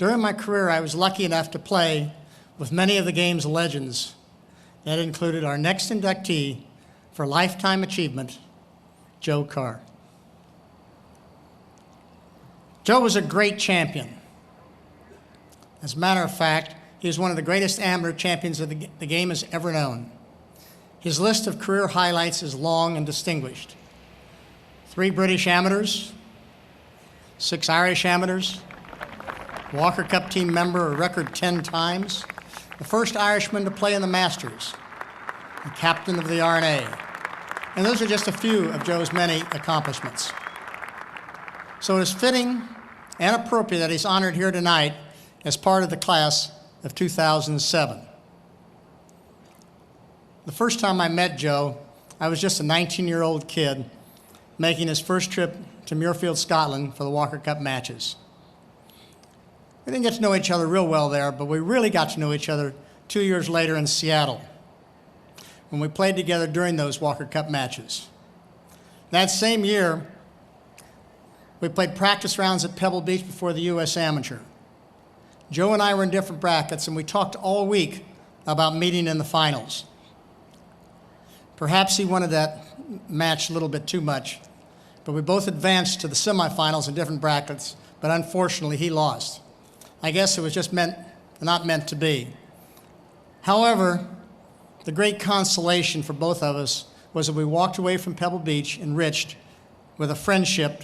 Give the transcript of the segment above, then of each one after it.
During my career, I was lucky enough to play with many of the game's legends. That included our next inductee for Lifetime Achievement, Joe Carr. Joe was a great champion. As a matter of fact, he was one of the greatest amateur champions the game has ever known. His list of career highlights is long and distinguished. 3 British amateurs, 6 Irish amateurs, Walker Cup team member a record 10 times, the first Irishman to play in the Masters, the captain of the R&A. And those are just a few of Joe's many accomplishments. So it is fitting and appropriate that he's honored here tonight as part of the class of 2007. The first time I met Joe, I was just a 19-year-old kid making his first trip to Muirfield, Scotland for the Walker Cup matches. We didn't get to know each other real well there, but we really got to know each other 2 years later in Seattle when we played together during those Walker Cup matches. That same year, we played practice rounds at Pebble Beach before the U.S. Amateur. Joe and I were in different brackets, and we talked all week about meeting in the finals. Perhaps he wanted that match a little bit too much, but we both advanced to the semifinals in different brackets, but unfortunately he lost. I guess it was just not meant to be. However, the great consolation for both of us was that we walked away from Pebble Beach enriched with a friendship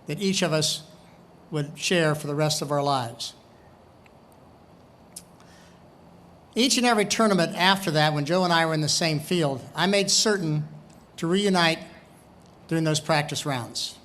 that each of us would share for the rest of our lives. Each and every tournament after that, when Joe and I were in the same field, I made certain to reunite during those practice rounds.